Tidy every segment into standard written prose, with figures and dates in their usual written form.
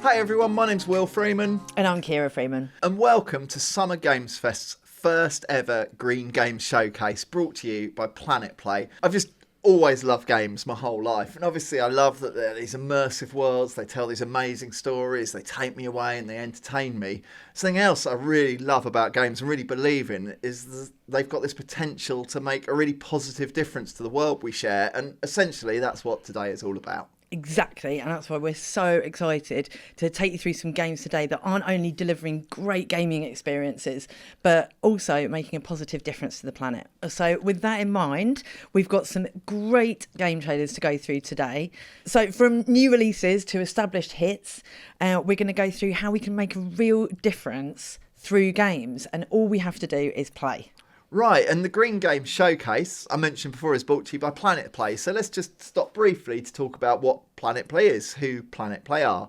Hey everyone, my name's Will Freeman. And I'm Kira Freeman. And welcome to Summer Games Fest's first ever Green Games Showcase, brought to you by Planet Play. I've just always loved games my whole life, and obviously I love that they're these immersive worlds, they tell these amazing stories, they take me away and they entertain me. Something else I really love about games and really believe in is they've got this potential to make a really positive difference to the world we share, and essentially that's what today is all about. Exactly, and that's why we're so excited to take you through some games today that aren't only delivering great gaming experiences, but also making a positive difference to the planet. So with that in mind, we've got some great game trailers to go through today. So from new releases to established hits, we're going to go through how we can make a real difference through games, and all we have to do is play. Right, and the Green Games Showcase, I mentioned before, is brought to you by Planet Play. So let's just stop briefly to talk about what Planet Play is, who Planet Play are.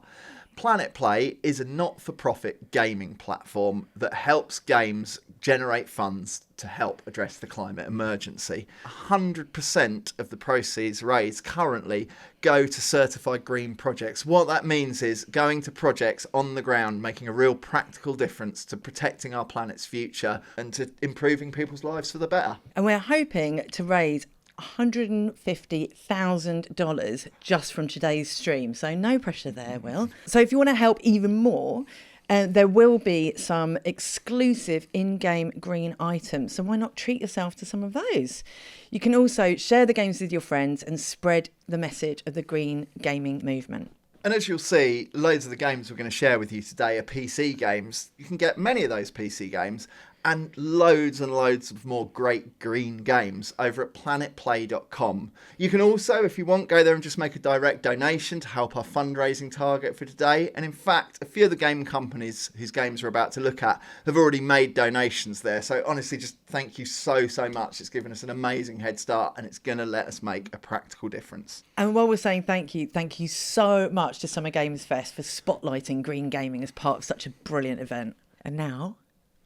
Planet Play is a not-for-profit gaming platform that helps games generate funds to help address the climate emergency. 100% of the proceeds raised currently go to certified green projects. What that means is going to projects on the ground, making a real practical difference to protecting our planet's future and to improving people's lives for the better. And we're hoping to raise $150,000 just from today's stream. So no pressure there, Will. So if you want to help even more, there will be some exclusive in-game green items. So why not treat yourself to some of those? You can also share the games with your friends and spread the message of the green gaming movement. And as you'll see, loads of the games we're going to share with you today are PC games. You can get many of those PC games and loads of more great green games over at planetplay.com. You can also, if you want, go there and just make a direct donation to help our fundraising target for today. And in fact, a few of the game companies whose games we're about to look at have already made donations there. So honestly, just thank you so much. It's given us an amazing head start and it's going to let us make a practical difference. And while we're saying thank you so much to Summer Games Fest for spotlighting green gaming as part of such a brilliant event. And now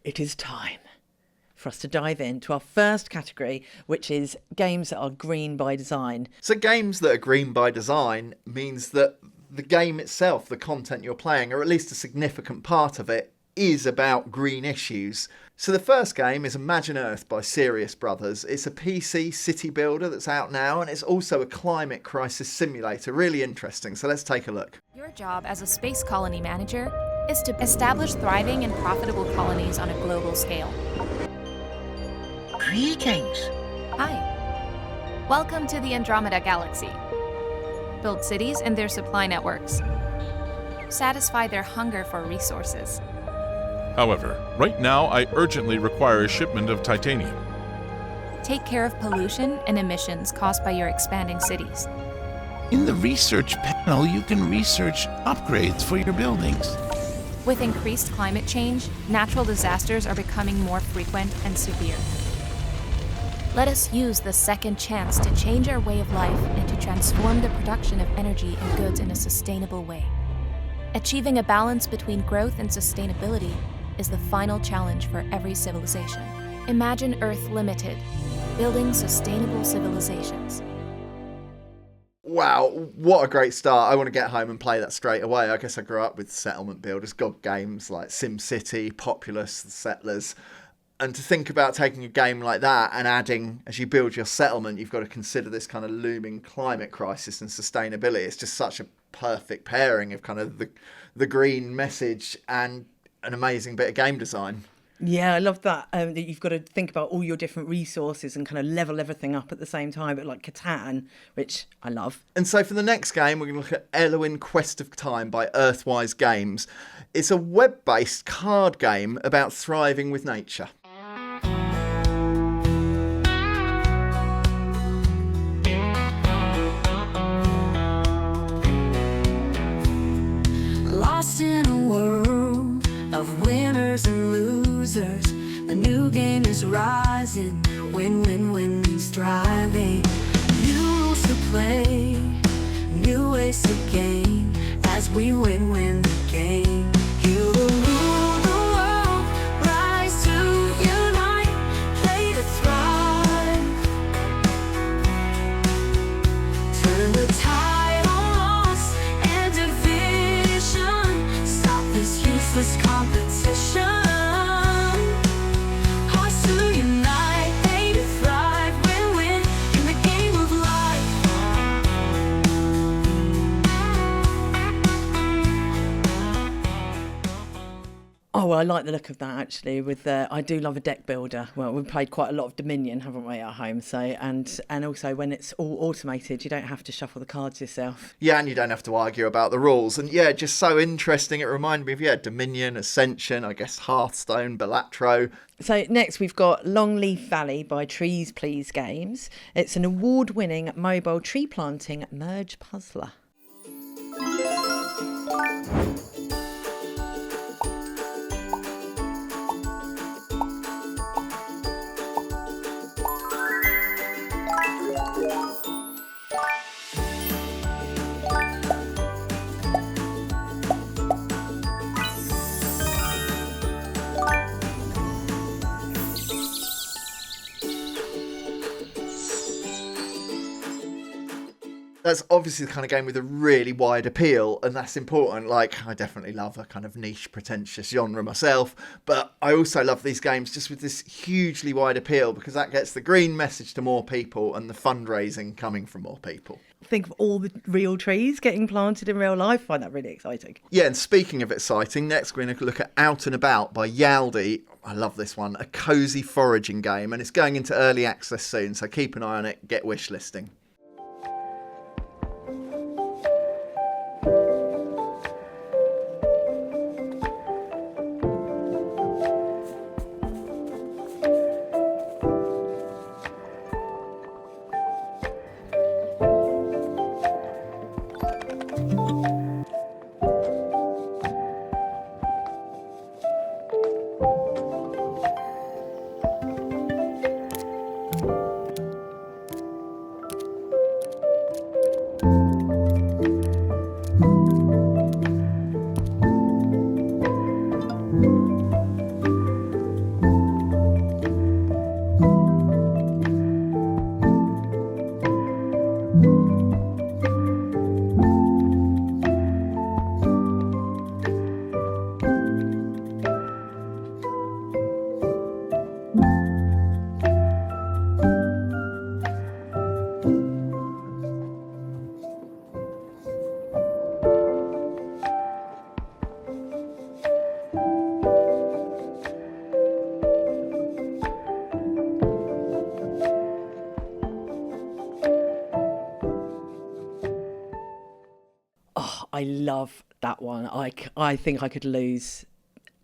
it is time for us to dive into our first category, which is games that are green by design. So games that are green by design means that the game itself, the content you're playing, or at least a significant part of it, is about green issues. So the first game is Imagine Earth by Serious Brothers. It's a PC city builder that's out now, and it's also a climate crisis simulator. Really interesting. So let's take a look. Your job as a space colony manager is to establish thriving and profitable colonies on a global scale. Greetings. Hi. Welcome to the Andromeda Galaxy. Build cities and their supply networks. Satisfy their hunger for resources. However, right now I urgently require a shipment of titanium. Take care of pollution and emissions caused by your expanding cities. In the research panel, you can research upgrades for your buildings. With increased climate change, natural disasters are becoming more frequent and severe. Let us use the second chance to change our way of life and to transform the production of energy and goods in a sustainable way. Achieving a balance between growth and sustainability is the final challenge for every civilization. Imagine Earth Limited, building sustainable civilizations. Wow, what a great start. I want to get home and play that straight away. I guess I grew up with settlement builders, god games like SimCity, Populous, The Settlers. And to think about taking a game like that and adding, as you build your settlement, you've got to consider this kind of looming climate crisis and sustainability. It's just such a perfect pairing of kind of the green message and an amazing bit of game design. Yeah, I love that. That you've got to think about all your different resources and kind of level everything up at the same time, but like Catan, which I love. And so for the next game, we're going to look at Elwyn Quest of Time by Earthwise Games. It's a web-based card game about thriving with nature. Lost in a world of winners and losers, a new game is rising, win-win-win striving. New rules to play, new ways to gain, as we win-win the game. You will rule the world, rise to unite, play to thrive. Turn the tide on loss and division, Oh, well, I like the look of that actually. I do love a deck builder. Well, we've played quite a lot of Dominion, haven't we, at home? So and also when it's all automated, you don't have to shuffle the cards yourself. Yeah, and you don't have to argue about the rules. And yeah, just so interesting. It reminded me of Dominion, Ascension, I guess Hearthstone, Balatro. So next we've got Longleaf Valley by Trees Please Games. It's an award-winning mobile tree planting merge puzzler. That's obviously the kind of game with a really wide appeal, and that's important. Like, I definitely love a kind of niche, pretentious genre myself, but I also love these games just with this hugely wide appeal, because that gets the green message to more people and the fundraising coming from more people. Think of all the real trees getting planted in real life. I find that really exciting. Yeah, and speaking of exciting, next we're going to look at Out and About by Yaldi. I love this one, a cosy foraging game, and it's going into early access soon, so keep an eye on it, get wish listing. I love that one. I think I could lose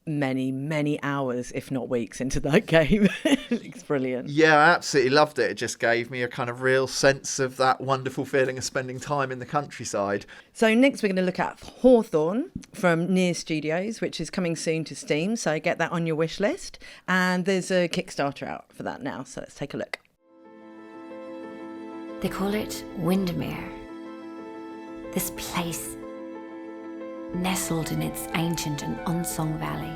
many hours, if not weeks, into that game. It's brilliant. Yeah, I absolutely loved it. It just gave me a kind of real sense of that wonderful feeling of spending time in the countryside. So next we're going to look at Hawthorne from Near Studios, which is coming soon to Steam. So get that on your wish list. And there's a Kickstarter out for that now. So let's take a look. They call it Windmir. This place, nestled in its ancient and unsung valley.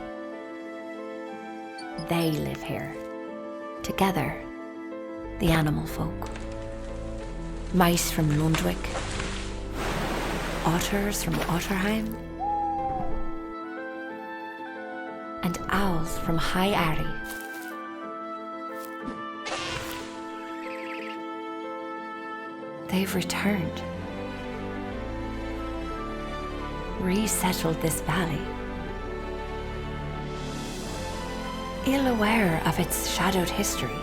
They live here, together, the animal folk. Mice from Lundwick, otters from Otterheim, and owls from High Arry. They've returned. Resettled this valley, ill aware of its shadowed history.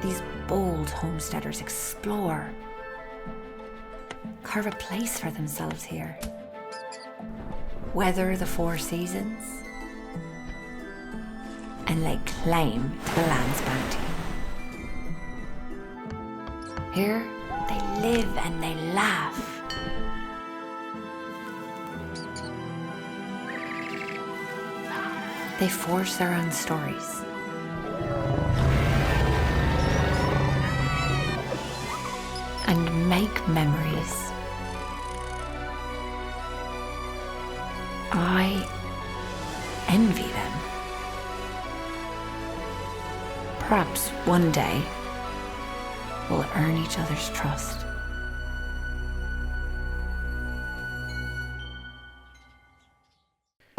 These bold homesteaders explore, carve a place for themselves here, weather the 4 seasons, and lay claim to the land's bounty. Here, they live and they laugh. They forge their own stories. And make memories. I envy them. Perhaps one day, we'll earn each other's trust.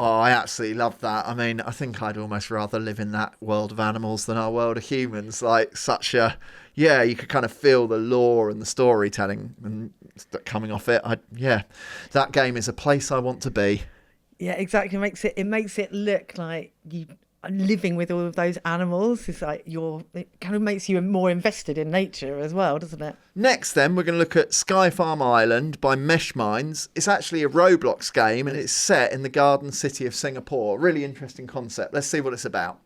Oh, I absolutely love that. I mean, I think I'd almost rather live in that world of animals than our world of humans. Like, such a, yeah, you could kind of feel the lore and the storytelling and coming off it. That game is a place I want to be. Yeah, exactly. It makes it look like you are living with all of those animals. It's like it kind of makes you more invested in nature as well, doesn't it? Next, then, we're going to look at Skyarm Island by Mesh Minds. It's actually a Roblox game, and it's set in the Garden City of Singapore. Really interesting concept. Let's see what it's about.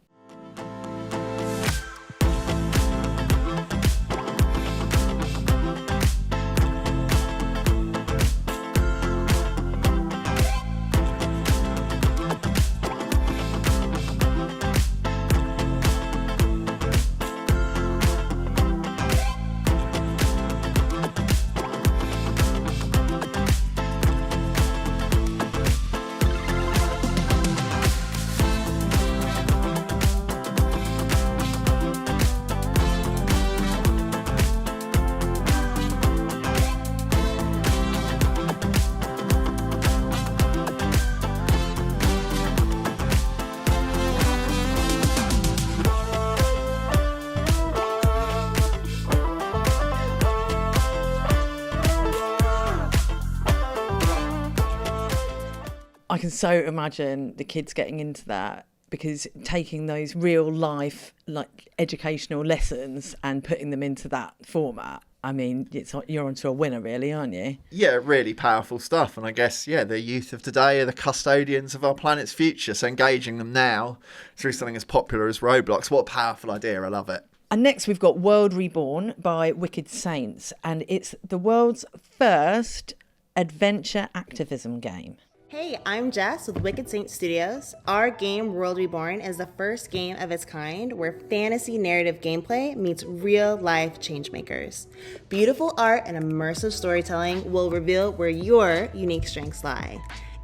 I can so imagine the kids getting into that, because taking those real life, like, educational lessons and putting them into that format, I mean, you're onto a winner, really, aren't you? Yeah, really powerful stuff. And I guess, the youth of today are the custodians of our planet's future. So engaging them now through something as popular as Roblox, what a powerful idea. I love it. And next we've got World Reborn by Wicked Saints, and it's the world's first adventure activism game. Hey, I'm Jess with Wicked Saints Studios. Our game, World Reborn, is the first game of its kind where fantasy narrative gameplay meets real-life changemakers. Beautiful art and immersive storytelling will reveal where your unique strengths lie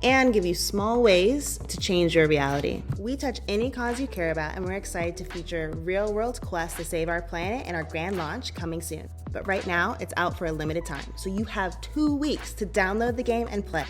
and give you small ways to change your reality. We touch any cause you care about, and we're excited to feature real-world quests to save our planet in our grand launch coming soon. But right now, it's out for a limited time, so you have 2 weeks to download the game and play.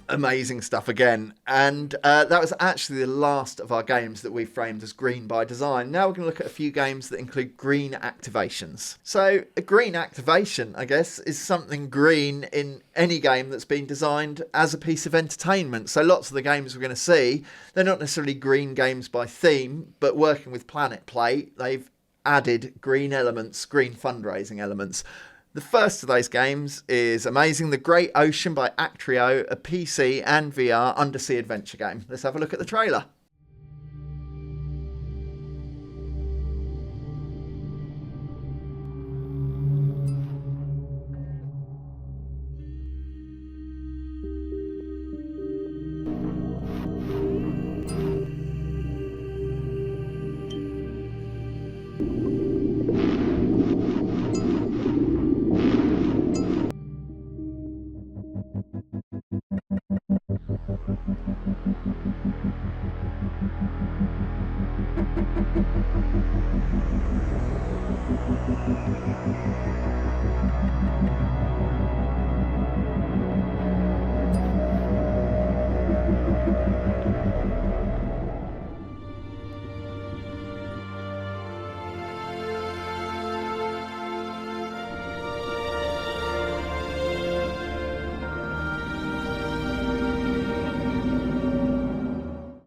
Amazing stuff again. And that was actually the last of our games that we framed as green by design. Now we're going to look at a few games that include green activations. So a green activation, I guess, is something green in any game that's been designed as a piece of entertainment. So lots of the games we're going to see, they're not necessarily green games by theme, but working with Planet Play, they've added green elements, green fundraising elements. The first of those games is Amazing the Great Ocean by Actrio, a PC and VR undersea adventure game. Let's have a look at the trailer.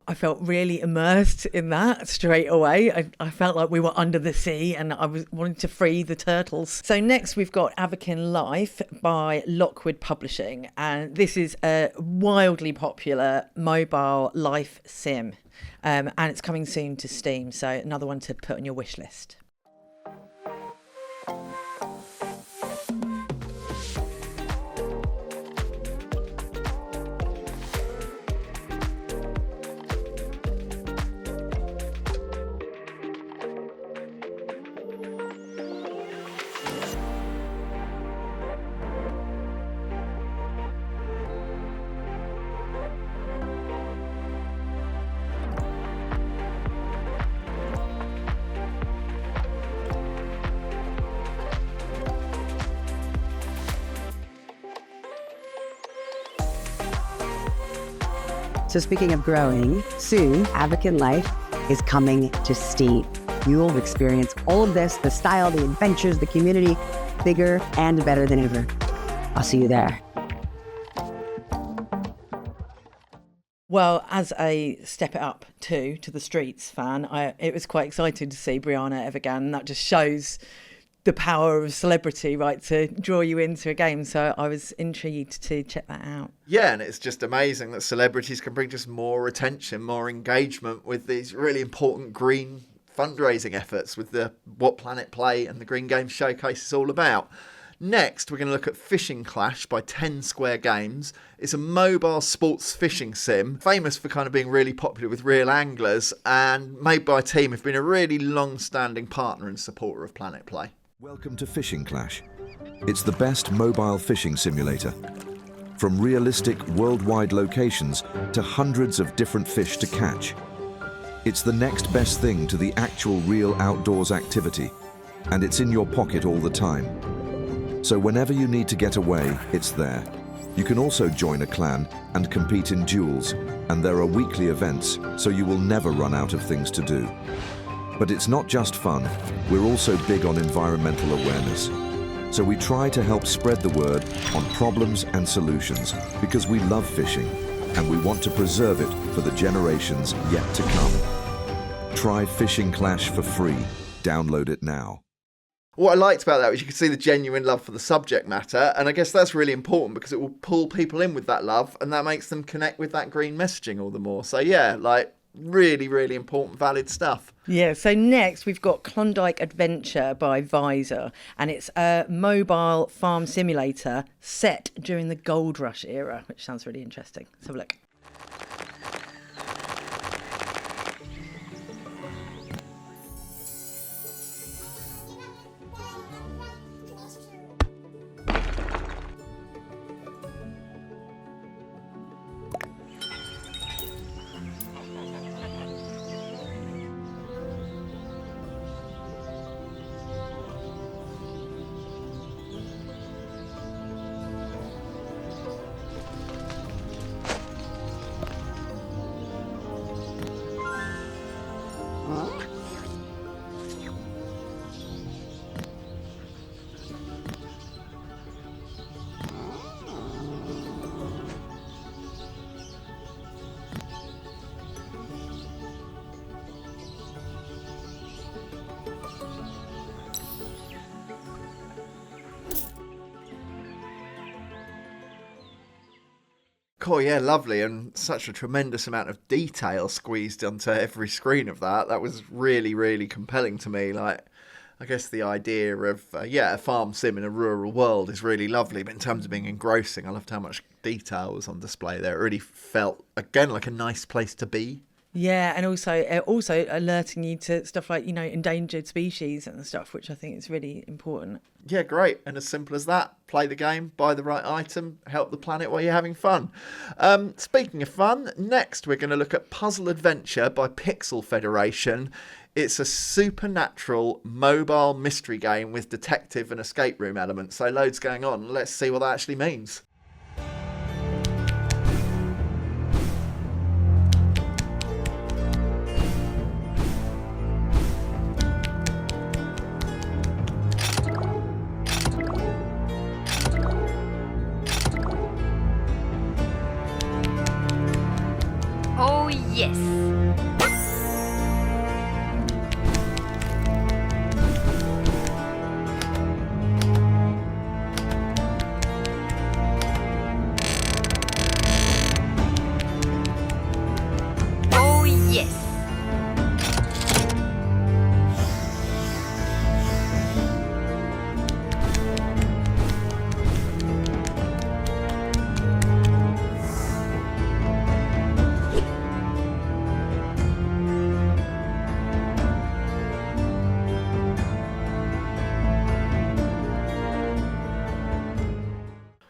I felt really immersed in that straight away. I felt like we were under the sea and I was wanting to free the turtles. So next we've got Avakin Life by Lockwood Publishing, and this is a wildly popular mobile life sim, and it's coming soon to Steam, so another one to put on your wish list. So speaking of growing, soon Avakin Life is coming to Steam. You will experience all of this, the style, the adventures, the community, bigger and better than ever. I'll see you there. Well, as a Step It Up to the Streets fan, it was quite exciting to see Brianna Evergan. That just shows the power of celebrity, right, to draw you into a game. So I was intrigued to check that out. Yeah, and it's just amazing that celebrities can bring just more attention, more engagement with these really important green fundraising efforts with the What Planet Play and the Green Games Showcase is all about. Next, we're going to look at Fishing Clash by 10 Square Games. It's a mobile sports fishing sim, famous for kind of being really popular with real anglers, and made by a team who've been a really long-standing partner and supporter of Planet Play. Welcome to Fishing Clash. It's the best mobile fishing simulator. From realistic worldwide locations to hundreds of different fish to catch. It's the next best thing to the actual real outdoors activity, and it's in your pocket all the time. So whenever you need to get away, it's there. You can also join a clan and compete in duels, and there are weekly events, so you will never run out of things to do. But it's not just fun, we're also big on environmental awareness. So we try to help spread the word on problems and solutions, because we love fishing, and we want to preserve it for the generations yet to come. Try Fishing Clash for free. Download it now. What I liked about that was you could see the genuine love for the subject matter, and I guess that's really important because it will pull people in with that love, and that makes them connect with that green messaging all the more. So yeah, like really, really important, valid stuff. Yeah, so next we've got Klondike Adventure by Visor, and it's a mobile farm simulator set during the Gold Rush era, which sounds really interesting. Let's have a look. Oh yeah, lovely, and such a tremendous amount of detail squeezed onto every screen of that. That was really, really compelling to me. Like, I guess the idea of, a farm sim in a rural world is really lovely, but in terms of being engrossing, I loved how much detail was on display there. It really felt, again, like a nice place to be. Yeah, and also alerting you to stuff like, endangered species and stuff, which I think is really important. Yeah, great. And as simple as that, play the game, buy the right item, help the planet while you're having fun. Speaking of fun, next we're going to look at Puzzle Adventure by Pixel Federation. It's a supernatural mobile mystery game with detective and escape room elements. So loads going on. Let's see what that actually means. Oh, yes. Oh, yes.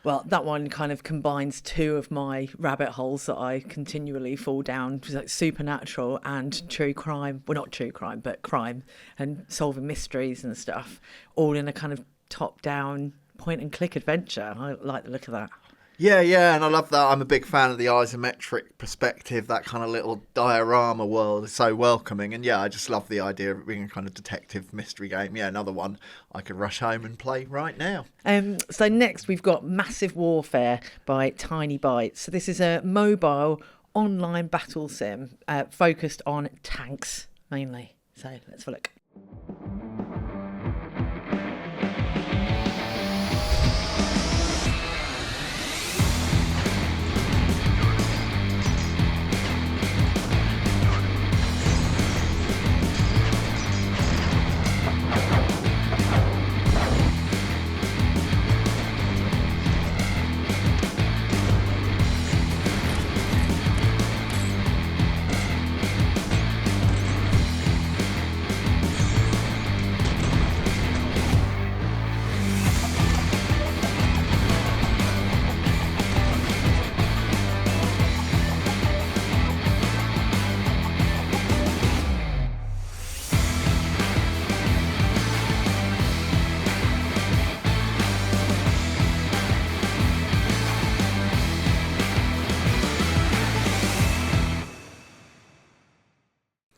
Well, that one kind of combines two of my rabbit holes that I continually fall down, like supernatural and true crime. Well, not true crime, but crime and solving mysteries and stuff, all in a kind of top-down point-and-click adventure. I like the look of that. Yeah, and I love that. I'm a big fan of the isometric perspective. That kind of little diorama world is so welcoming. And yeah, I just love the idea of it being a kind of detective mystery game. Yeah, another one I could rush home and play right now. So next we've got Massive Warfare by Tiny Bytes. So this is a mobile online battle sim focused on tanks mainly. So let's have a look.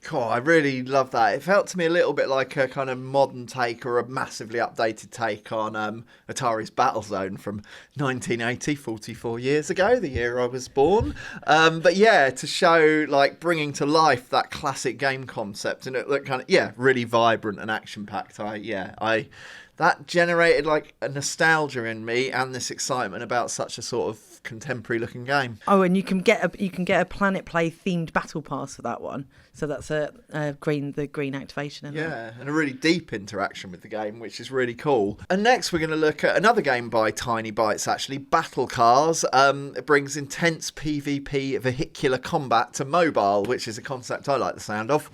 Cool, I really love that. It felt to me a little bit like a kind of modern take or a massively updated take on Atari's Battlezone from 1980, 44 years ago, the year I was born. But yeah, to show like bringing to life that classic game concept, and it looked kind of, yeah, really vibrant and action-packed. That generated like a nostalgia in me and this excitement about such a sort of contemporary looking game. Oh, and you can get a Planet Play themed battle pass for that one. So that's the green activation. Yeah, and a really deep interaction with the game, which is really cool. And next we're going to look at another game by Tiny Bytes, actually, Battle Cars. It brings intense PvP vehicular combat to mobile, which is a concept I like the sound of.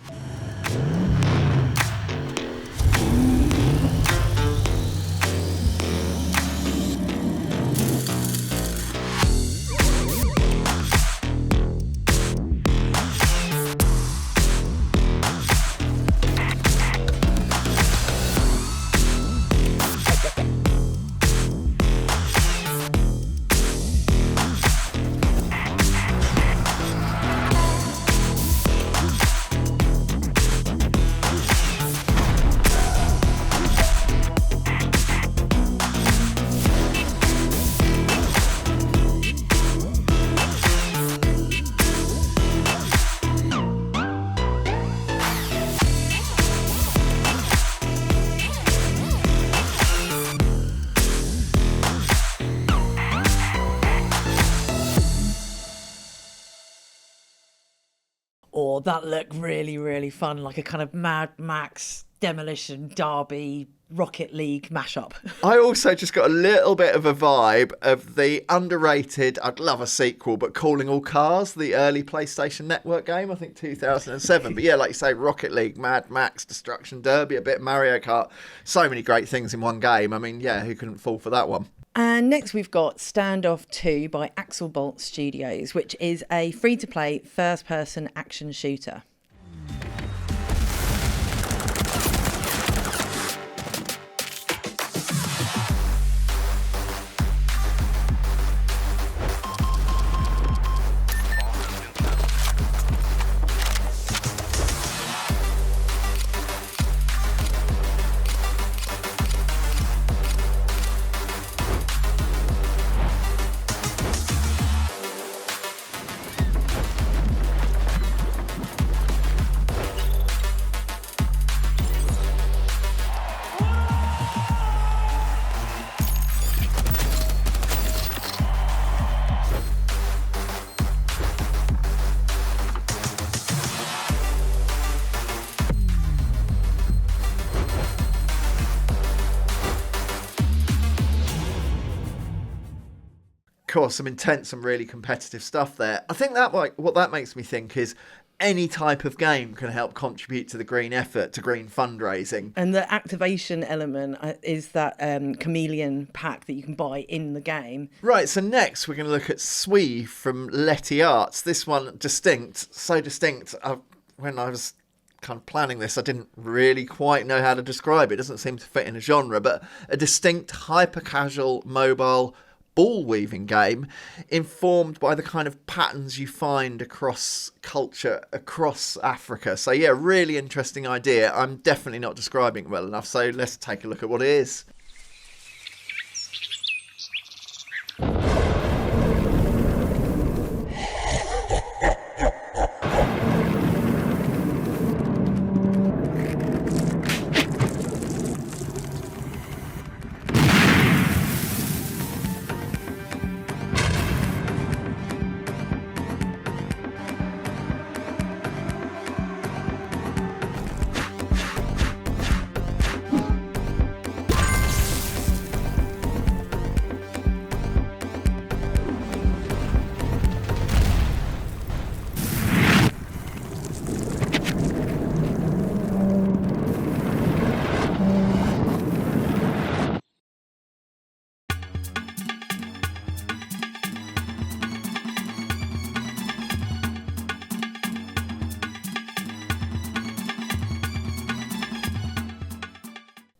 Or that looked really, really fun, like a kind of Mad Max, Demolition Derby, Rocket League mashup. I also just got a little bit of a vibe of the underrated, I'd love a sequel, but Calling All Cars, the early PlayStation Network game, I think 2007. But yeah, like you say, Rocket League, Mad Max, Destruction Derby, a bit Mario Kart. So many great things in one game. I mean, yeah, who couldn't fall for that one? And next we've got Standoff 2 by Axelbolt Studios, which is a free-to-play first-person action shooter. Course, some intense and really competitive stuff there. I think that what that makes me think is any type of game can help contribute to the green effort, to green fundraising. And the activation element is that chameleon pack that you can buy in the game. Right, so next we're going to look at Swee from Letty Arts. This one so distinct. When I was kind of planning this, I didn't really quite know how to describe it. It doesn't seem to fit in a genre, but a distinct hyper-casual mobile ball weaving game informed by the kind of patterns you find across culture, across Africa. So yeah, really interesting idea. I'm definitely not describing it well enough, so let's take a look at what it is.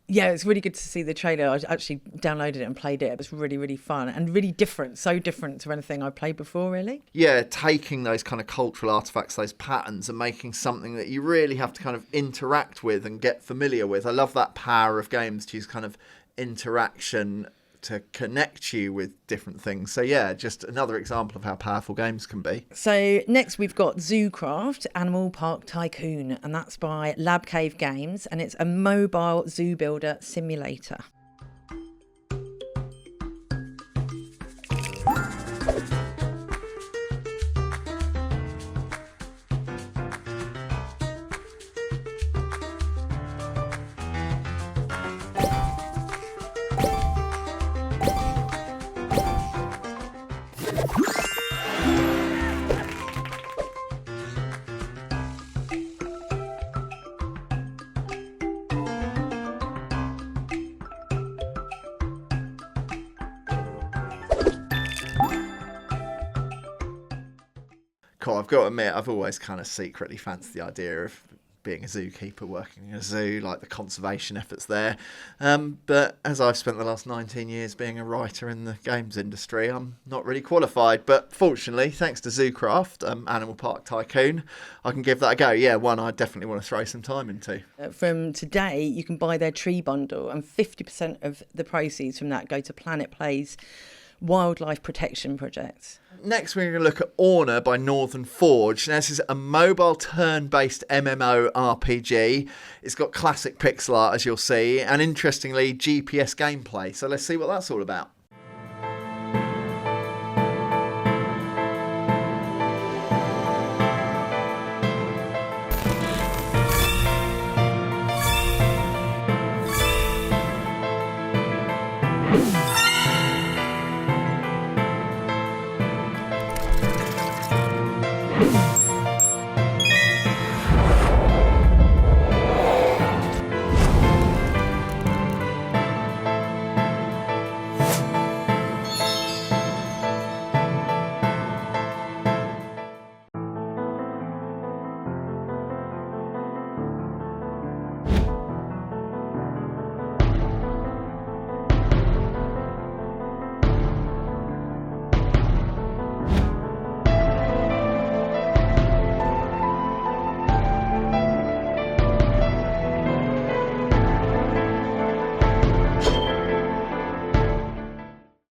Yeah, it's really good to see the trailer. I actually downloaded it and played it. It was really, really fun and really different. So different to anything I've played before, really. Yeah, taking those kind of cultural artifacts, those patterns, and making something that you really have to kind of interact with and get familiar with. I love that power of games to use kind of interaction to connect you with different things. So yeah, just another example of how powerful games can be. So next we've got Zoocraft, Animal Park Tycoon, and that's by Lab Cave Games, and it's a mobile zoo builder simulator. Cool, I've got to admit, I've always kind of secretly fancied the idea of being a zookeeper, working in a zoo, like the conservation efforts there. But as I've spent the last 19 years being a writer in the games industry, I'm not really qualified. But fortunately, thanks to Zoocraft, Animal Park Tycoon, I can give that a go. Yeah, one I definitely want to throw some time into. From today, you can buy their tree bundle, and 50% of the proceeds from that go to Planet Play's wildlife protection project. Next, we're going to look at Orner by Northern Forge. Now, this is a mobile turn-based MMO RPG. It's got classic pixel art, as you'll see, and interestingly, GPS gameplay. So let's see what that's all about.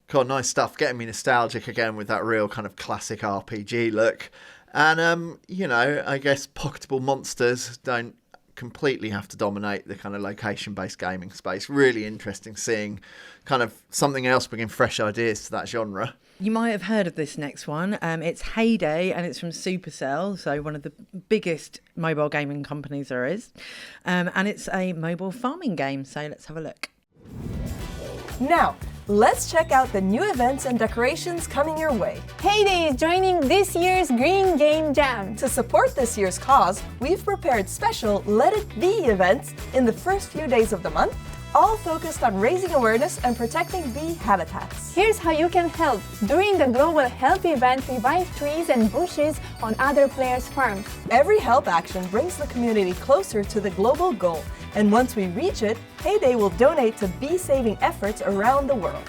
Cool, nice stuff. Getting me nostalgic again with that real kind of classic RPG look. And, you know, I guess pocketable monsters don't completely have to dominate the kind of location-based gaming space. Really interesting seeing kind of something else bringing fresh ideas to that genre. You might have heard of this next one. It's Heyday, and it's from Supercell, so one of the biggest mobile gaming companies there is. And it's a mobile farming game, so let's have a look. Now, let's check out the new events and decorations coming your way. Heyday is joining this year's Green Game Jam. To support this year's cause, we've prepared special Let It Be events in the first few days of the month, all focused on raising awareness and protecting bee habitats. Here's how you can help. During the Global Health event, revive trees and bushes on other players' farms. Every help action brings the community closer to the global goal, and once we reach it, Heyday will donate to bee-saving efforts around the world.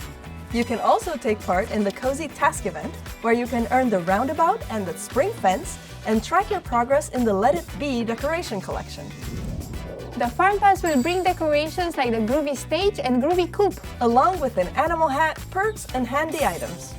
You can also take part in the Cozy Task event, where you can earn the roundabout and the spring fence, and track your progress in the Let It Be decoration collection. The Farm Pass will bring decorations like the Groovy Stage and Groovy Coop, along with an animal hat, perks, and handy items.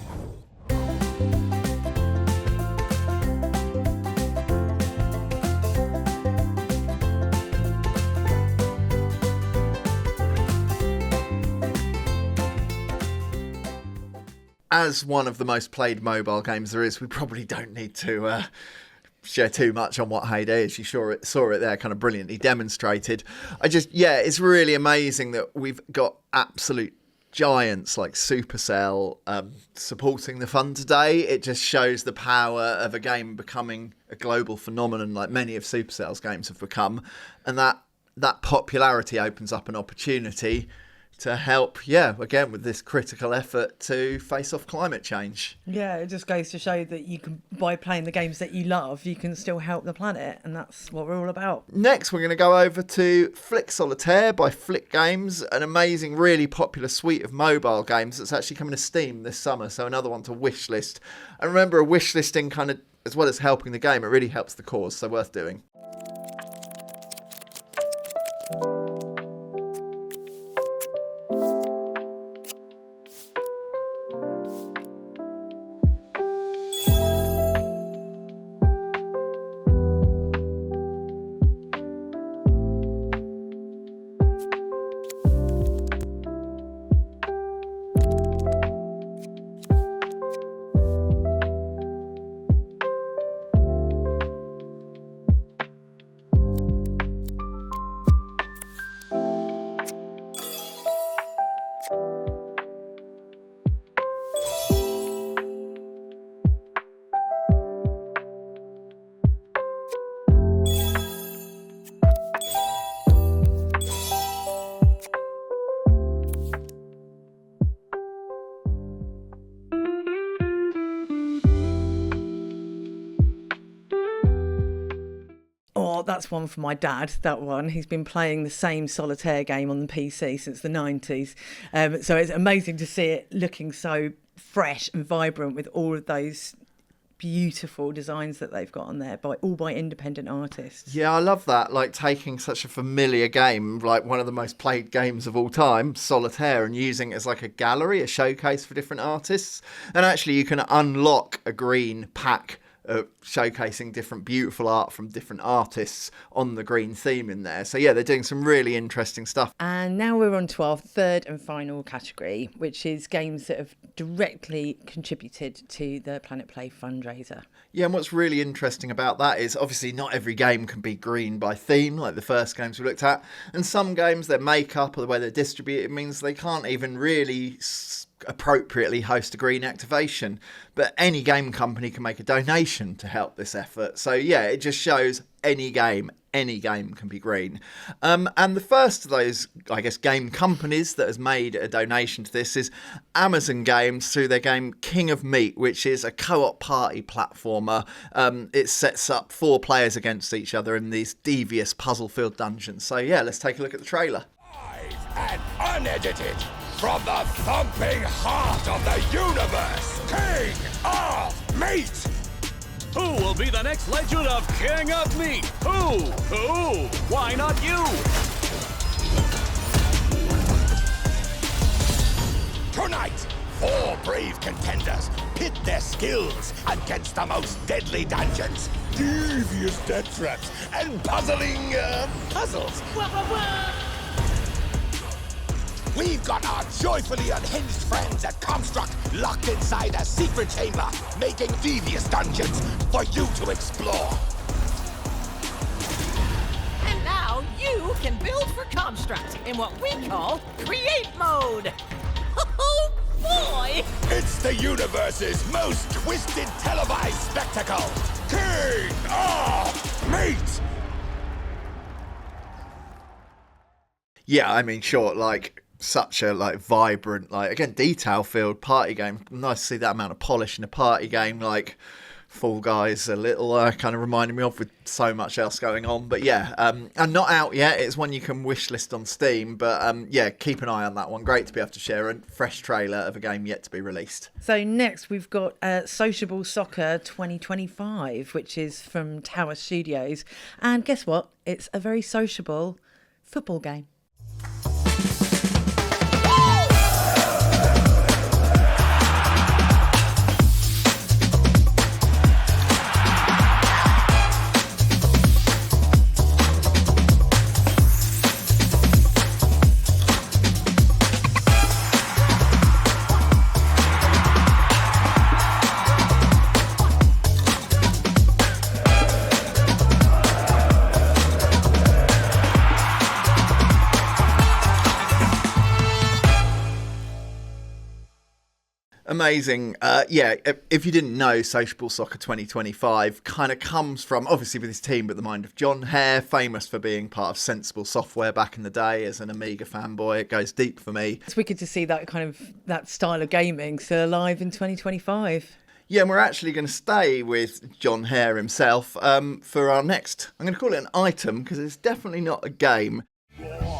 As one of the most played mobile games there is, we probably don't need to share too much on what Heyday is. You saw it there, kind of brilliantly demonstrated. It's really amazing that we've got absolute giants like Supercell supporting the fun today. It just shows the power of a game becoming a global phenomenon like many of Supercell's games have become, and that popularity opens up an opportunity to help, again, with this critical effort to face off climate change. Yeah, it just goes to show that you can, by playing the games that you love, you can still help the planet, and that's what we're all about. Next, we're going to go over to Flick Solitaire by Flick Games, an amazing, really popular suite of mobile games that's actually coming to Steam this summer, so another one to wishlist. And remember, a wishlisting kind of, as well as helping the game, it really helps the cause, so worth doing. That's one for my dad, that one. He's been playing the same Solitaire game on the PC since the 90s. So it's amazing to see it looking so fresh and vibrant with all of those beautiful designs that they've got on there, all by independent artists. Yeah, I love that. Like taking such a familiar game, like one of the most played games of all time, Solitaire, and using it as like a gallery, a showcase for different artists. And actually you can unlock a green pack showcasing different beautiful art from different artists on the green theme in there. So yeah, they're doing some really interesting stuff. And now we're on to our third and final category, which is games that have directly contributed to the Planet Play fundraiser. Yeah, and what's really interesting about that is obviously not every game can be green by theme like the first games we looked at, and some games, their makeup or the way they're distributed means they can't even really appropriately host a green activation, but any game company can make a donation to help this effort. So yeah, it just shows any game can be green. And the first of those, I guess, game companies that has made a donation to this is Amazon Games through their game King of Meat, which is a co-op party platformer. It sets up 4 players against each other in these devious puzzle-filled dungeons. So yeah, let's take a look at the trailer. Live and unedited, from the thumping heart of the universe, King of Meat! Who will be the next legend of King of Meat? Who? Why not you? Tonight, 4 brave contenders pit their skills against the most deadly dungeons, devious death traps, and puzzling puzzles. We've got our joyfully unhinged friends at Comstruct locked inside a secret chamber, making devious dungeons for you to explore. And now you can build for Comstruct in what we call Create Mode. Oh boy! It's the universe's most twisted televised spectacle, King of Meat! Yeah, I mean, sure, like such a vibrant, again, detail-filled party game. Nice to see that amount of polish in a party game. Fall Guys a little kind of reminded me of, with so much else going on. But yeah, and not out yet. It's one you can wish list on Steam, but yeah, keep an eye on that one. Great to be able to share a fresh trailer of a game yet to be released. So next we've got Socialable Soccer 2025, which is from Tower Studios, and guess what? It's a very sociable football game. Amazing. Yeah, if you didn't know, Sociable Soccer 2025 kind of comes from, obviously with his team, but the mind of John Hare, famous for being part of Sensible Software back in the day as an Amiga fanboy. It goes deep for me. It's wicked to see that style of gaming still alive in 2025. Yeah, and we're actually going to stay with John Hare himself for our next, I'm going to call it an item, because it's definitely not a game.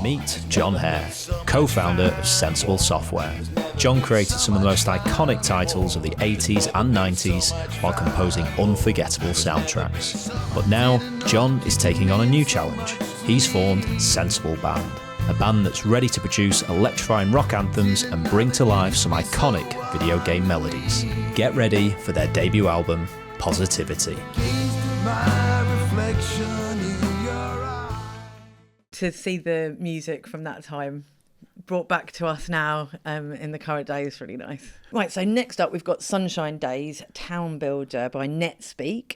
Meet John Hare, co-founder of Sensible Software. John created some of the most iconic titles of the 80s and 90s while composing unforgettable soundtracks. But now, John is taking on a new challenge. He's formed Sensible Band, a band that's ready to produce electrifying rock anthems and bring to life some iconic video game melodies. Get ready for their debut album, Positivity. To see the music from that time brought back to us now in the current day is really nice. Right, so next up we've got Sunshine Days Town Builder by NetSpeak.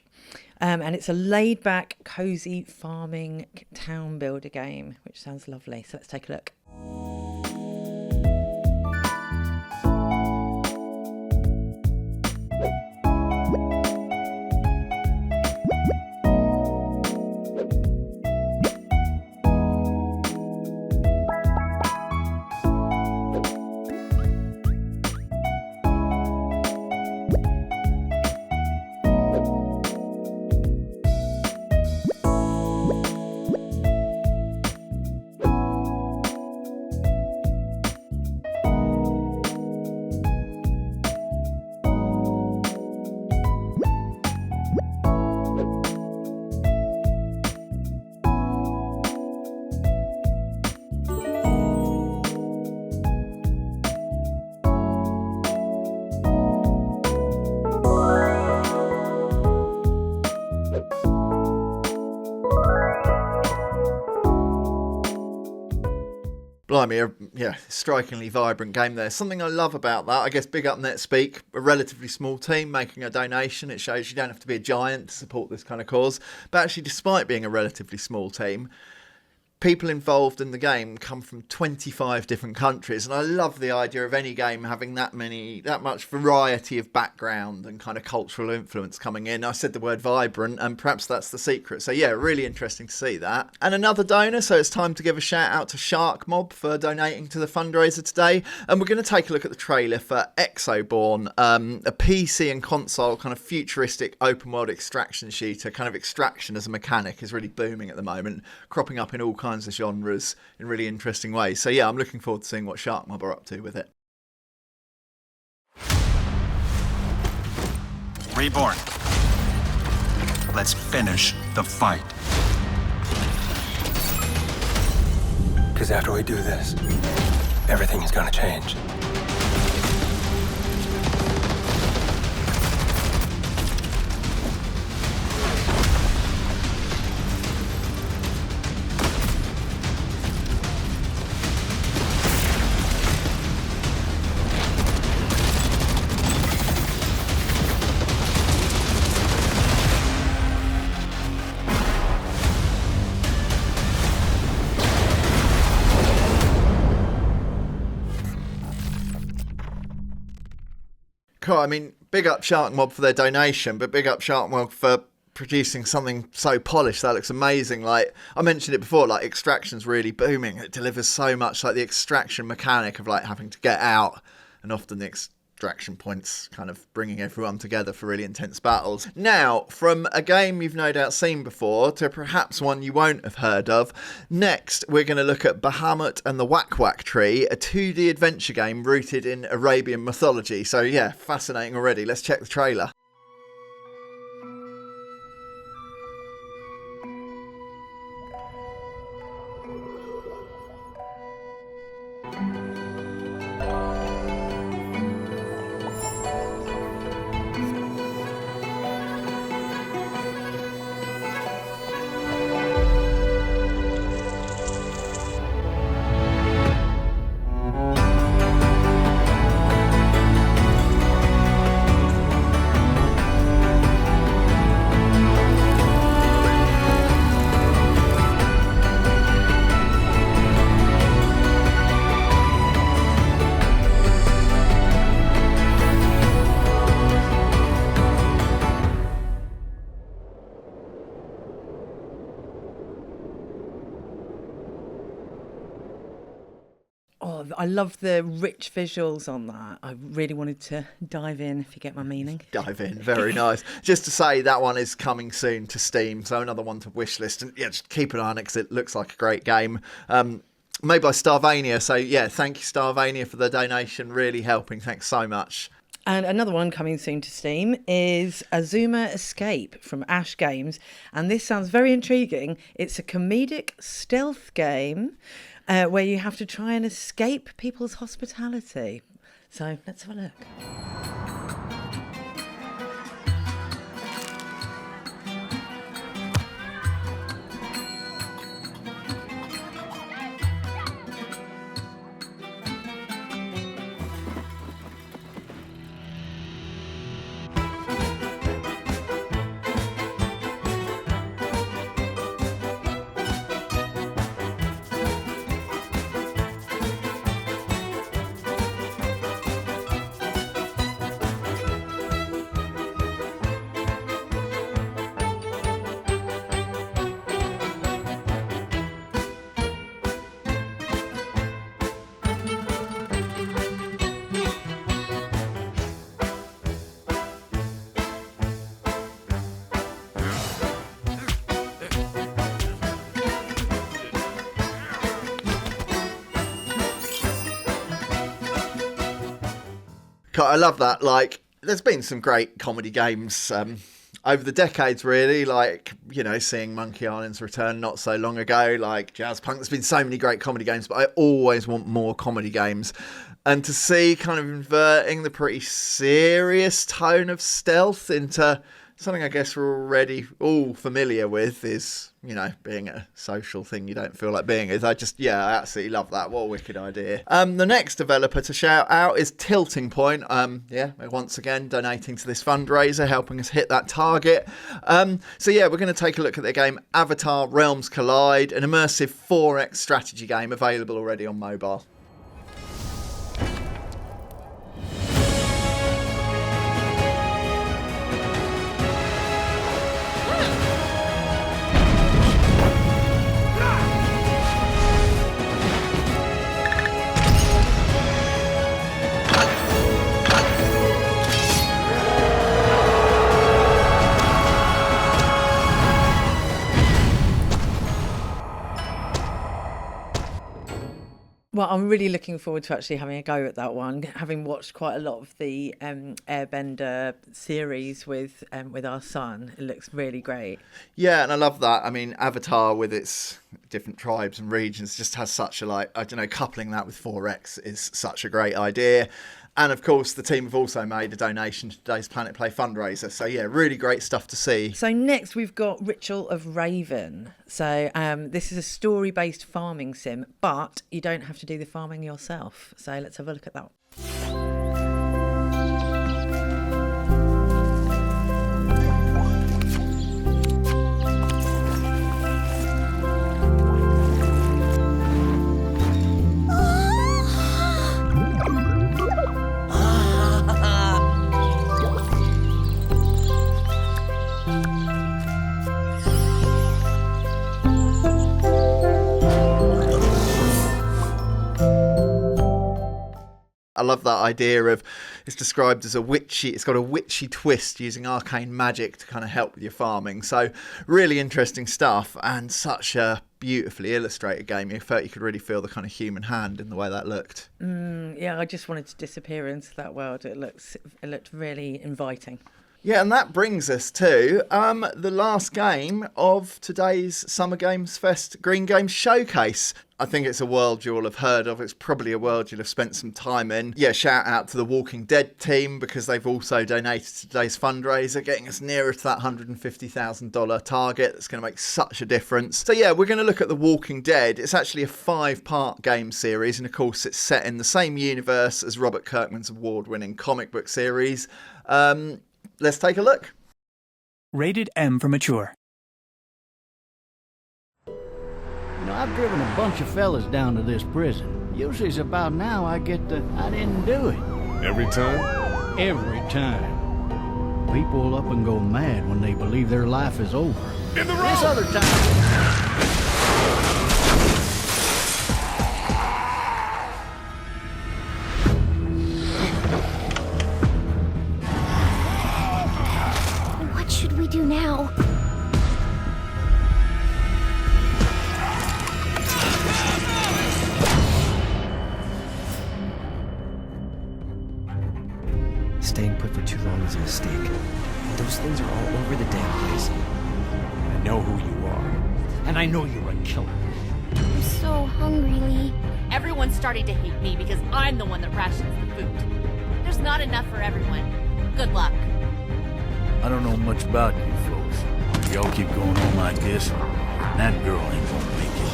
And it's a laid-back, cosy farming town builder game, which sounds lovely. So let's take a look. Blimey, yeah, strikingly vibrant game there. Something I love about that, I guess, big up NetSpeak, a relatively small team making a donation. It shows you don't have to be a giant to support this kind of cause. But actually, despite being a relatively small team, people involved in the game come from 25 different countries, and I love the idea of any game having that much variety of background and kind of cultural influence coming in. I said the word vibrant, and perhaps that's the secret. So yeah, really interesting to see that. And another donor, so it's time to give a shout out to Shark Mob for donating to the fundraiser today. And we're going to take a look at the trailer for Exoborn, a PC and console kind of futuristic open world extraction shooter. Kind of extraction as a mechanic is really booming at the moment, cropping up in all kinds of genres in really interesting ways. So yeah, I'm looking forward to seeing what Shark Mob are up to with it. Reborn. Let's finish the fight. Because after we do this, everything is gonna change. Cool. I mean, big up Shark Mob for their donation, but big up Shark Mob for producing something so polished. That looks amazing. Like I mentioned it before, like Extraction's really booming. It delivers so much, like the extraction mechanic of like having to get out, and often the extraction points, kind of bringing everyone together for really intense battles. Now, from a game you've no doubt seen before to perhaps one you won't have heard of, next we're going to look at Bahamut and the Whack Whack Tree, a 2D adventure game rooted in Arabian mythology. So yeah, fascinating already. Let's check the trailer. I love the rich visuals on that. I really wanted to dive in, if you get my meaning. Dive in, very nice. Just to say, that one is coming soon to Steam, so another one to wishlist. And yeah, just keep an eye on it because it looks like a great game. Made by Starvania, so yeah, thank you Starvania for the donation, really helping. Thanks so much. And another one coming soon to Steam is Auma Escape from Ash Games. And this sounds very intriguing. It's a comedic stealth game where you have to try and escape people's hospitality. So let's have a look. I love that. Like, there's been some great comedy games over the decades, really. Like, you know, seeing Monkey Island's return not so long ago, like Jazz Punk. There's been so many great comedy games, but I always want more comedy games. And to see kind of inverting the pretty serious tone of stealth into something I guess we're already all familiar with is, you know, being a social thing you don't feel like being is. I absolutely love that. What a wicked idea. The next developer to shout out is Tilting Point. Once again, donating to this fundraiser, helping us hit that target. We're going to take a look at their game Avatar Realms Collide, an immersive 4X strategy game available already on mobile. Well, I'm really looking forward to actually having a go at that one, having watched quite a lot of the Airbender series with our son. It looks really great. Yeah, and I love that. I mean, Avatar with its different tribes and regions just has such a, coupling that with 4X is such a great idea. And of course, the team have also made a donation to today's Planet Play fundraiser. So yeah, really great stuff to see. So next we've got Ritual of Raven. So this is a story-based farming sim, but you don't have to do the farming yourself. So let's have a look at that. I love that idea of It's described as it's got a witchy twist using arcane magic to kind of help with your farming. So really interesting stuff, and such a beautifully illustrated game. You felt you could really feel the kind of human hand in the way that looked. Yeah, I just wanted to disappear into that world. It looked really inviting. Yeah, and that brings us to the last game of today's Summer Games Fest Green Games Showcase. I think it's a world you'll have heard of. It's probably a world you'll have spent some time in. Yeah, shout out to the Walking Dead team, because they've also donated to today's fundraiser, getting us nearer to that $150,000 target. That's going to make such a difference. So yeah, we're going to look at the Walking Dead. It's actually a 5-part game series, and of course it's set in the same universe as Robert Kirkman's award-winning comic book series. Let's take a look. Rated M for mature. You know, I've driven a bunch of fellas down to this prison. Usually it's about now I get the, I didn't do it. Every time? Every time. People up and go mad when they believe their life is over. In the road! This other time... What should we do now? Staying put for too long is a mistake. Those things are all over the damn place. I know who you are. And I know you're a killer. I'm so hungry, Lee. Everyone's starting to hate me because I'm the one that rations the food. There's not enough for everyone. Good luck. I don't know much about you folks. Y'all keep going on like this, that girl ain't gonna make it.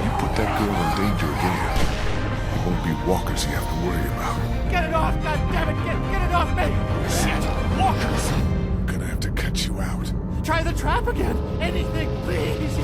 You put that girl in danger again, it won't be walkers you have to worry about. Get it off, goddammit! Get it off me! Shit! Walkers! I'm gonna have to cut you out. Try the trap again! Anything, please!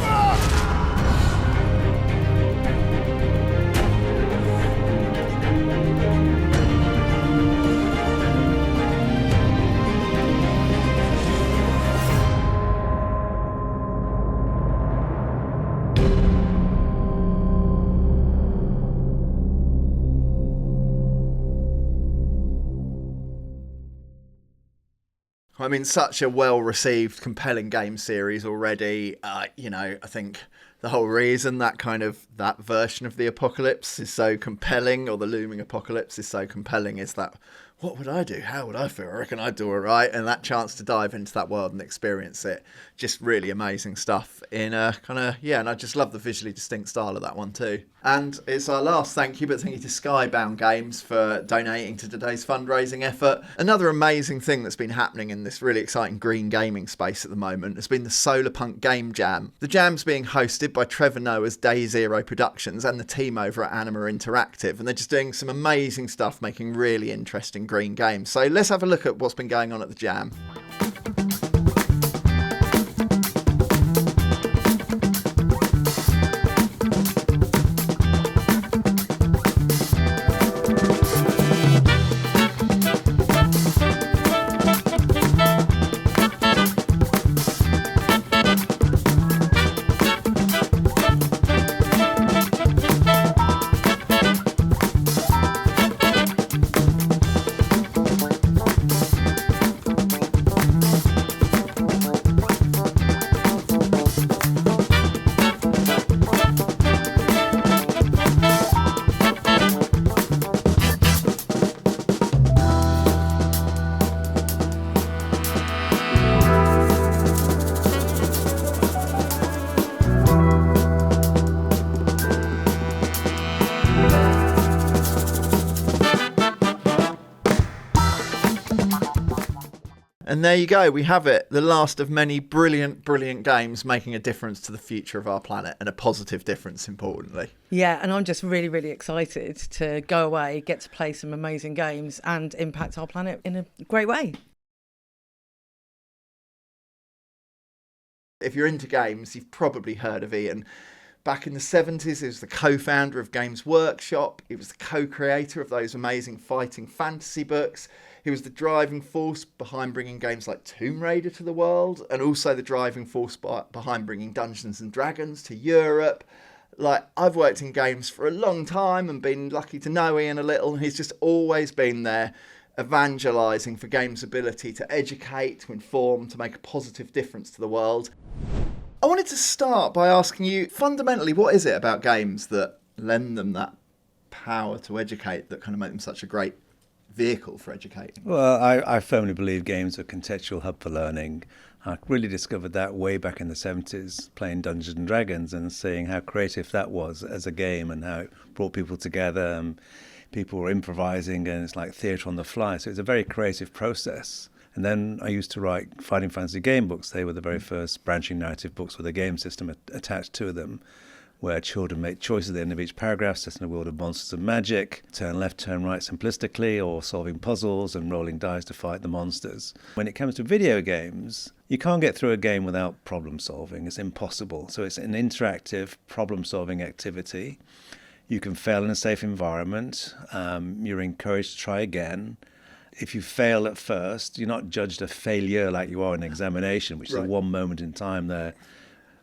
I mean, such a well-received, compelling game series already. You know, I think the whole reason that version of the apocalypse is so compelling, or the looming apocalypse is so compelling, is that, what would I do? How would I feel? I reckon I'd do all right. And that chance to dive into that world and experience it, just really amazing stuff in a and I just love the visually distinct style of that one too. And it's our last thank you, but thank you to Skybound Games for donating to today's fundraising effort. Another amazing thing that's been happening in this really exciting green gaming space at the moment has been the Solarpunk Game Jam. The jam's being hosted by Trevor Noah's Day Zero Productions and the team over at Anima Interactive, and they're just doing some amazing stuff, making really interesting green games. So let's have a look at what's been going on at the jam. And there you go, we have it. The last of many brilliant, brilliant games making a difference to the future of our planet, and a positive difference, importantly. Yeah, and I'm just really, really excited to go away, get to play some amazing games and impact our planet in a great way. If you're into games, you've probably heard of Ian. Back in the 70s, he was the co-founder of Games Workshop. He was the co-creator of those amazing fighting fantasy books. He was the driving force behind bringing games like Tomb Raider to the world, and also the driving force behind bringing Dungeons and Dragons to Europe. Like, I've worked in games for a long time and been lucky to know Ian a little, and he's just always been there. evangelising for games' ability to educate, to inform, to make a positive difference to the world. I wanted to start by asking you, fundamentally, what is it about games that lend them that power to educate, that kind of make them such a great vehicle for educating? Well, I firmly believe games are a contextual hub for learning. I really discovered that way back in the 70s, playing Dungeons and Dragons and seeing how creative that was as a game and how it brought people together. And people were improvising, and it's like theatre on the fly. So it's a very creative process. And then I used to write Fighting Fantasy game books. They were the very first branching narrative books with a game system attached to them, where children make choices at the end of each paragraph, set in a world of monsters and magic, turn left, turn right simplistically, or solving puzzles and rolling dice to fight the monsters. When it comes to video games, you can't get through a game without problem solving. It's impossible. So it's an interactive problem solving activity. You can fail in a safe environment. You're encouraged to try again. If you fail at first, you're not judged a failure like you are in an examination, which is a one moment in time there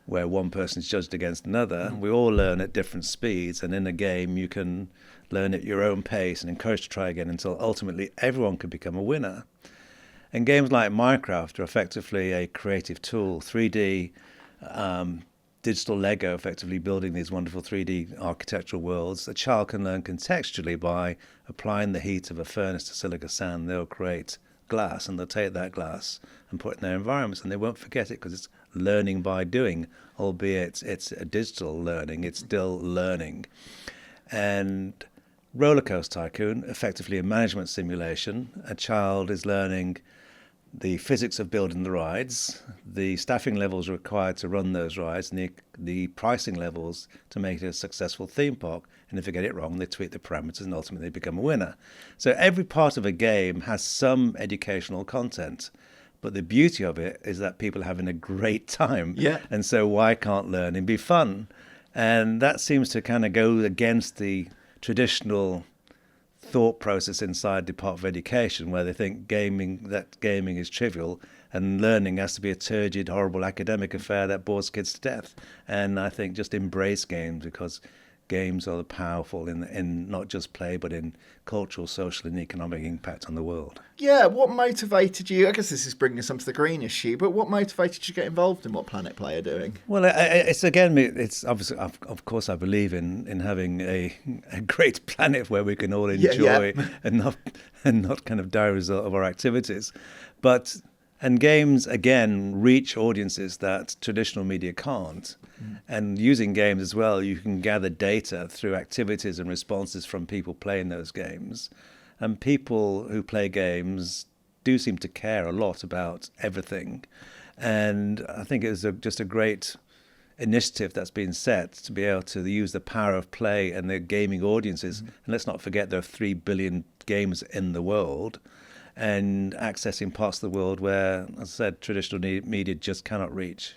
where one person's judged against another. We all learn at different speeds, and in a game you can learn at your own pace and encouraged to try again until ultimately everyone can become a winner. And games like Minecraft are effectively a creative tool, 3D digital Lego, effectively building these wonderful 3D architectural worlds. A child can learn contextually by applying the heat of a furnace to silica sand. They'll create glass, and they'll take that glass and put it in their environments, and they won't forget it because it's learning by doing, albeit it's a digital learning, it's still learning. And Roller Coaster Tycoon, effectively a management simulation. A child is learning the physics of building the rides, the staffing levels required to run those rides, and the pricing levels to make it a successful theme park. And if they get it wrong, they tweak the parameters and ultimately they become a winner. So every part of a game has some educational content. But the beauty of it is that people are having a great time. Yeah. And so why can't learning be fun? And that seems to kind of go against the traditional thought process inside the Department of Education, where they think gaming is trivial and learning has to be a turgid, horrible academic affair that bores kids to death. And I think just embrace games, because games are powerful in not just play, but in cultural, social and economic impact on the world. Yeah, what motivated you? I guess this is bringing us onto the green issue, but what motivated you to get involved in what Planet Play are doing? Well, it's obviously, of course, I believe in having a great planet where we can all enjoy and not kind of die as a result of our activities. And games, again, reach audiences that traditional media can't. And using games as well, you can gather data through activities and responses from people playing those games. And people who play games do seem to care a lot about everything. And I think it was just a great initiative that's been set to be able to use the power of play and the gaming audiences. And let's not forget there are 3 billion games in the world, and accessing parts of the world where, as I said, traditional media just cannot reach.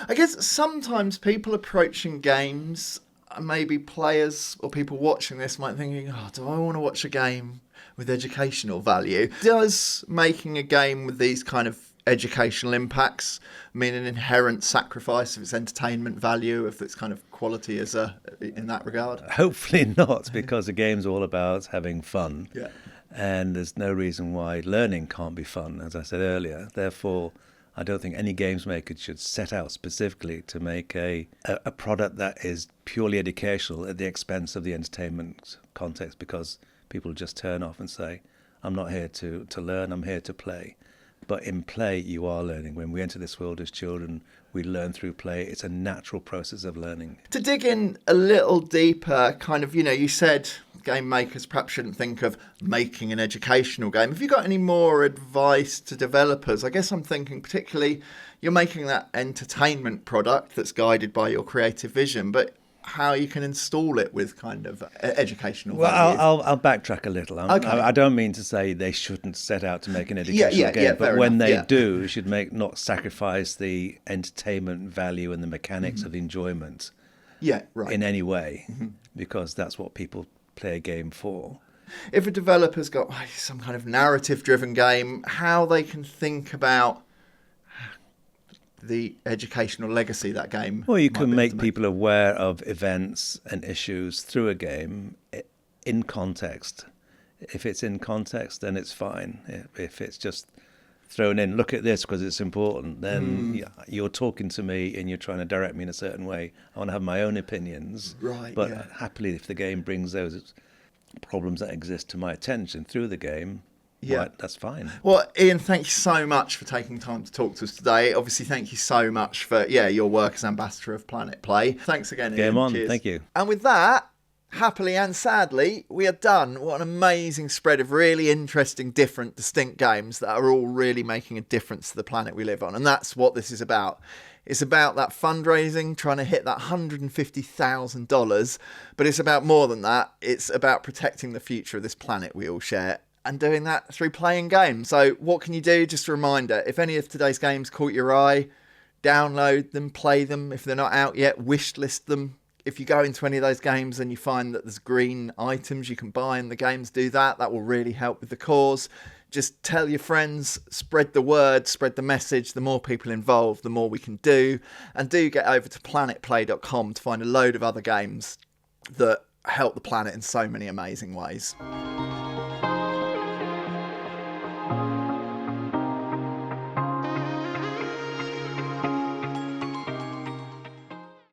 I guess sometimes people approaching games, maybe players or people watching this might be thinking, do I want to watch a game with educational value? Does making a game with these kind of educational impacts mean an inherent sacrifice of its entertainment value, of its kind of quality in that regard? Hopefully not, because the game's all about having fun. Yeah. And there's no reason why learning can't be fun, as I said earlier. Therefore, I don't think any games maker should set out specifically to make a product that is purely educational at the expense of the entertainment context, because people just turn off and say, I'm not here to learn, I'm here to play. But in play, you are learning. When we enter this world as children, we learn through play. It's a natural process of learning. To dig in a little deeper, kind of, you said game makers perhaps shouldn't think of making an educational game. Have you got any more advice to developers? I guess I'm thinking particularly you're making that entertainment product that's guided by your creative vision, but how you can install it with kind of educational value. Well, I'll backtrack a little. I don't mean to say they shouldn't set out to make an educational game, but when they do, should not sacrifice the entertainment value and the mechanics of enjoyment in any way, because that's what people play a game for. If a developer's got some kind of narrative-driven game, how they can think about the educational legacy that game. Well, you can make people aware of events and issues through a game in context, If it's in context, then it's fine. If it's just thrown in, look at this because it's important, then you're talking to me and you're trying to direct me in a certain way. I want to have my own opinions. Right. But happily, if the game brings those problems that exist to my attention through the game, right, that's fine. Well, Ian, thank you so much for taking time to talk to us today. Obviously, thank you so much for your work as ambassador of Planet Play. Thanks again, Ian. Game on. Cheers. Thank you. And with that, happily and sadly, we are done. What an amazing spread of really interesting, different, distinct games that are all really making a difference to the planet we live on. And that's what this is about. It's about that fundraising, trying to hit that $150,000. But it's about more than that. It's about protecting the future of this planet we all share, and doing that through playing games. So what can you do? Just a reminder, if any of today's games caught your eye, download them, play them. If they're not out yet, wishlist them. If you go into any of those games and you find that there's green items you can buy in the games, do that. That will really help with the cause. Just tell your friends, spread the word, spread the message. The more people involved, the more we can do. And do get over to planetplay.com to find a load of other games that help the planet in so many amazing ways.